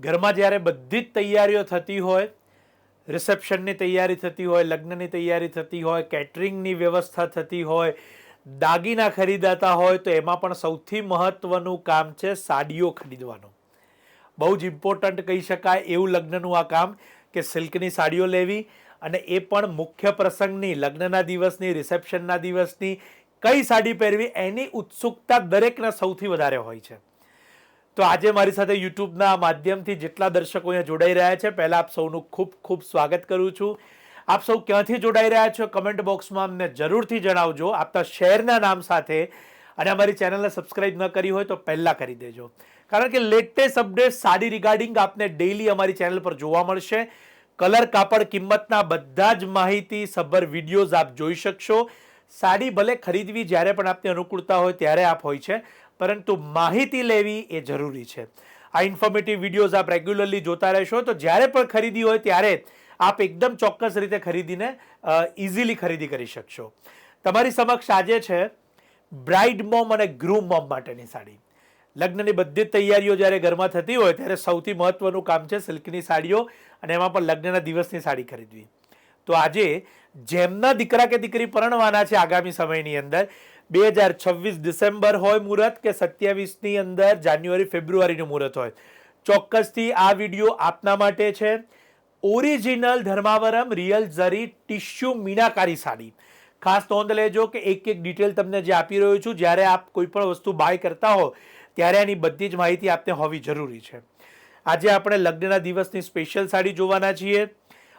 ઘરમાં જ્યારે બધી જ તૈયારીઓ થતી હોય, રિસેપ્શનની તૈયારી થતી હોય, લગ્નની તૈયારી થતી હોય, કેટરિંગની વ્યવસ્થા થતી હોય, દાગીના ખરીદાતા હોય, તો એમાં પણ સૌથી મહત્વનું કામ છે સાડીઓ ખરીદવાનું. બહુ જ ઇમ્પોર્ટન્ટ કહી શકાય એવું લગ્નનું આ કામ કે સિલ્કની સાડીઓ લેવી, અને એ પણ મુખ્ય પ્રસંગની, લગ્નના દિવસની, રિસેપ્શનના દિવસની કઈ સાડી પહેરવી એની ઉત્સુકતા દરેકના સૌથી વધારે હોય છે. તો આજે મારી સાથે યુટ્યુબના માધ્યમથી જેટલા દર્શકો અહીંયા જોડાઈ રહ્યા છે, પહેલાં આપ સૌનું ખૂબ ખૂબ સ્વાગત કરું છું. આપ સૌ ક્યાંથી જોડાઈ રહ્યા છો કમેન્ટ બોક્સમાં અમને જરૂરથી જણાવજો, આપતા શહેરના નામ સાથે. અને અમારી ચેનલને સબસ્ક્રાઇબ ન કરી હોય તો પહેલાં કરી દેજો, કારણ કે લેટેસ્ટ અપડેટ સાડી રિગાર્ડિંગ આપને ડેઇલી અમારી ચેનલ પર જોવા મળશે. કલર, કાપડ, કિંમતના બધા જ માહિતી સભર વિડીયોઝ આપ જોઈ શકશો. સાડી ભલે ખરીદવી જ્યારે પણ આપની અનુકૂળતા હોય ત્યારે આપ હોય છે, પરંતુ માહિતી લેવી એ જરૂરી છે. આ ઇન્ફોર્મેટિવ વિડીયોઝ આપ રેગ્યુલરલી જોતા રહેશો તો જ્યારે પણ ખરીદી હોય ત્યારે આપ એકદમ ચોક્કસ રીતે ખરીદીને ઇઝીલી ખરીદી કરી શકશો. તમારી સમક્ષ આજે છે બ્રાઇડ મોમ અને ગ્રૂમ મોમ માટેની સાડી. લગ્નની બધી જ તૈયારીઓ જ્યારે ઘરમાં થતી હોય ત્યારે સૌથી મહત્વનું કામ છે સિલ્કની સાડીઓ, અને એમાં પણ લગ્નના દિવસની સાડી ખરીદવી. તો આજે જેમના દીકરા કે દીકરી પરણવાના છે આગામી સમયની અંદર, 2026 ડિસેમ્બર હોય મુહૂર્ત કે 27ની અંદર જાન્યુઆરી ફેબ્રુઆરીનું મુહૂર્ત હોય, ચોક્કસથી આ વિડીયો આપના માટે છે. Original Dharmavaram real zari tissue meenakari sari. ખાસ નોંધ લેજો કે એક એક ડિટેલ તમને જે આપી રહ્યો છું, જ્યારે આપ કોઈ પણ વસ્તુ બાય કરતા હો ત્યારે એની બધી જ માહિતી આપને હોવી જરૂરી છે. આજે આપણે લગ્નના દિવસની સ્પેશિયલ સાડી જોવાના છીએ,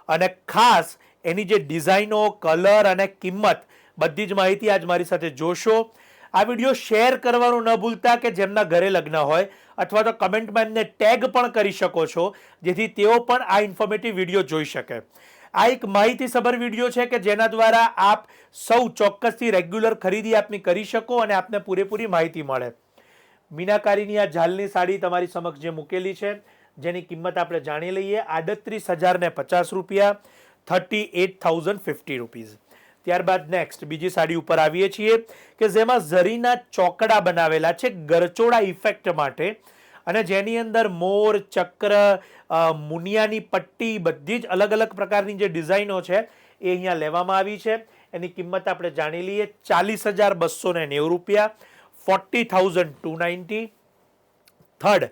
અને ખાસ એની જે ડિઝાઇનો, કલર અને કિંમત બધી જ માહિતી આજ મારી સાથે જોશો. આ વિડીયો શેર કરવાનું ન ભૂલતા, કે જેમના ઘરે લગ્ન હોય, અથવા તો કમેન્ટમાં એમને ટેગ પણ કરી શકો છો, જેથી તેઓ પણ આ ઇન્ફોર્મેટિવ વિડીયો જોઈ શકે. આ એક માહિતીસભર વિડીયો છે કે જેના દ્વારા આપ સૌ ચોક્કસથી રેગ્યુલર ખરીદી આપની કરી શકો અને આપને પૂરેપૂરી માહિતી મળે. મીનાકારીની આ ઝાલની સાડી તમારી સમક્ષ જે મૂકેલી છે, જેની કિંમત આપણે જાણી લઈએ. 38,050 રૂપિયા, 38,050 રૂપીઝ. ત્યારબાદ નેક્સ્ટ બીજી સાડી ઉપર આવીએ છીએ કે જેમાં ઝરીના ચોકડા બનાવેલા છે ગરચોડા ઇફેક્ટ માટે, અને જેની અંદર મોર, ચક્ર, મુનિયાની પટ્ટી, બધી જ અલગ અલગ પ્રકારની જે ડિઝાઇનો છે એ અહીંયા લેવામાં આવી છે. એની કિંમત આપણે જાણી લઈએ. 40,290 રૂપિયા, 40,290. થર્ડ,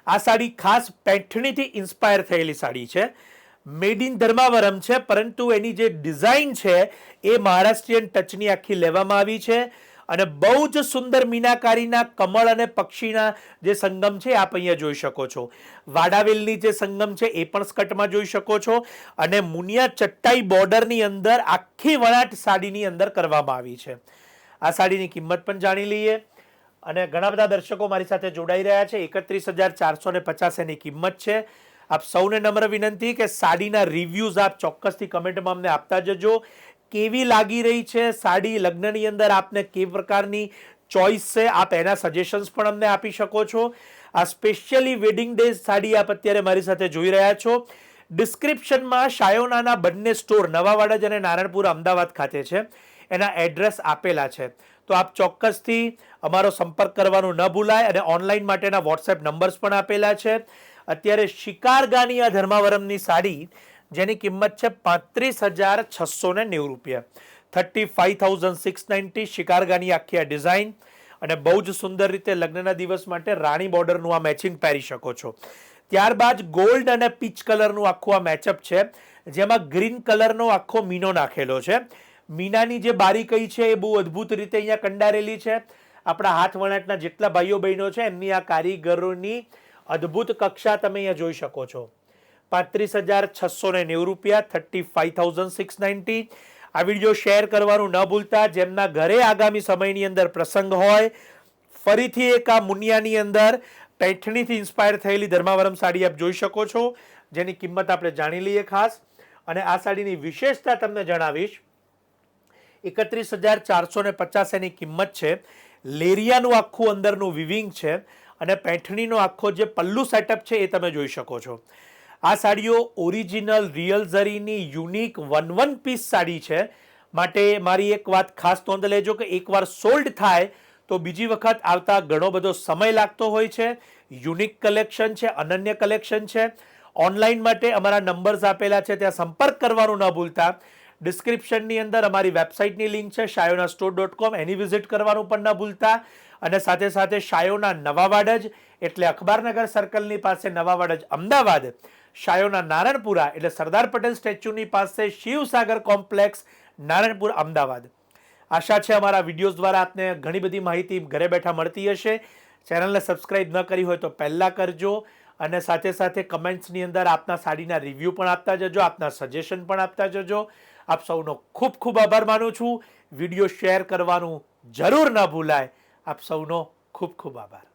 આ સાડી ખાસ પેઠણીથી ઇન્સ્પાયર થયેલી સાડી છે. મેડ ઇન ધર્માવરમ છે, પરંતુ એની જે ડિઝાઇન છે એ મહારાષ્ટ્રીયન ટચની આખી લેવામાં આવી છે, અને બહુ જ સુંદર મીનાકારીના કમળ અને પક્ષીના જે સંગમ છે આપ અહીંયા જોઈ શકો છો. વાડાવેલની જે સંગમ છે એ પણ સ્કર્ટમાં જોઈ શકો છો, અને મુનિયા ચટ્ટાઈ બોર્ડરની અંદર આખી વણાટ સાડીની અંદર કરવામાં આવી છે. આ સાડીની કિંમત પણ જાણી લઈએ. અને ઘણા બધા દર્શકો મારી સાથે જોડાઈ રહ્યા છે. 31,450 એની કિંમત છે. આપ સૌને નમ્ર વિનંતી કે સાડીના રિવ્યૂઝ આપ ચોક્કસથી કમેન્ટમાં અમને આપતા જજો. કેવી લાગી રહી છે સાડી, લગ્નની અંદર આપને કેવી પ્રકારની ચોઇસ છે, આપ એના સજેશન્સ પણ અમને આપી શકો છો. આ સ્પેશિયલી વેડિંગ ડે સાડી આપ અત્યારે મારી સાથે જોઈ રહ્યા છો. ડિસ્ક્રિપ્શનમાં શાયોનાના બંને સ્ટોર નવાવાડા અને નારણપુર અમદાવાદ ખાતે છે, એના એડ્રેસ આપેલા છે. તો આપ ચોક્કસથી અમારો સંપર્ક કરવાનું ન ભૂલાય, અને ઓનલાઈન માટેના વોટ્સએપ નંબર્સ પણ આપેલા છે. અત્યારે શિકારગાની આ ધર્માવરમની સાડી, જેની કિંમત છે 35,690 રૂપિયા, 35,690. શિકારગાની આખી આ ડિઝાઇન, અને બહુ જ સુંદર રીતે લગ્નના દિવસ માટે રાણી બોર્ડરનું આ મેચિંગ પહેરી શકો છો. ત્યારબાદ ગોલ્ડ અને પીચ કલરનું આખું આ મેચઅપ છે, જેમાં ગ્રીન કલરનો આખો મીનો નાખેલો છે. મીનાની જે બારીકઈ છે એ બહુ અદ્ભુત રીતે અહીંયા કંડારેલી છે. આપણા હાથ વણાટના જેટલા ભાઈઓ બહેનો છે એમની આ કારીગરોની અદ્ભુત કક્ષા તમે અહીંયા જોઈ શકો છો. 35,690 રૂપિયા, 35,690. આ વિડીયો શેર કરવાનું ન ભૂલતા. જેમના ઘરે આગામી સમયની અંદર પ્રસંગ હોય, ફરીથી એક આ મુનિયાની અંદર પેઠણીથી ઇન્સ્પાયર થયેલી ધર્માવરમ સાડી આપ જોઈ શકો છો, જેની કિંમત આપણે જાણી લઈએ ખાસ. અને આ સાડીની વિશેષતા તમને જણાવીશ. 31,450 એની કિંમત છે. લેરિયાનું આખું અંદરનું વિવિંગ છે, અને પેઠણીનો આખો જે પલ્લુ સેટઅપ છે એ તમે જોઈ શકો છો. આ સાડીઓ ઓરિજિનલ રિયલ ઝરીની યુનિક 1 પીસ સાડી છે, માટે મારી એક વાત ખાસ નોંધ લેજો કે એકવાર સોલ્ડ થાય તો બીજી વખત આવતા ઘણો બધો સમય લાગતો હોય છે. યુનિક કલેક્શન છે, અનન્ય કલેક્શન છે. ઓનલાઈન માટે અમારા નંબર્સ આપેલા છે, ત્યાં સંપર્ક કરવાનું ન ભૂલતા. ડિસ્ક્રિપ્શનની અંદર અમારી વેબસાઇટની લિંક છે shayonastore.com, એની વિઝિટ કરવાનું પણ ન ભૂલતા. અને સાથે સાથે શાયોના નવા વાડજ એટલે અખબારનગર સર્કલની પાસે નવા વાડજ અમદાવાદ, શાયોના નારણપુરા એટલે સરદાર પટેલ સ્ટેચ્યુની પાસે શિવસાગર કોમ્પ્લેક્સ નારણપુર અમદાવાદ. આશા છે અમારા વિડીયોઝ દ્વારા આપને ઘણી બધી માહિતી ઘરે બેઠા મળતી હશે. ચેનલને સબસ્ક્રાઇબ ન કરી હોય તો પહેલાં કરજો. અને સાથે સાથે કમેન્ટ્સની અંદર આપના સાડીના રિવ્યૂ પણ આપતા જજો, આપના સજેશન પણ આપતા જજો. આપ સૌનો ખૂબ ખૂબ આભાર માનું છું. વિડીયો શેર કરવાનું જરૂર ન ભૂલાય. આપ સૌનો ખૂબ ખૂબ આભાર.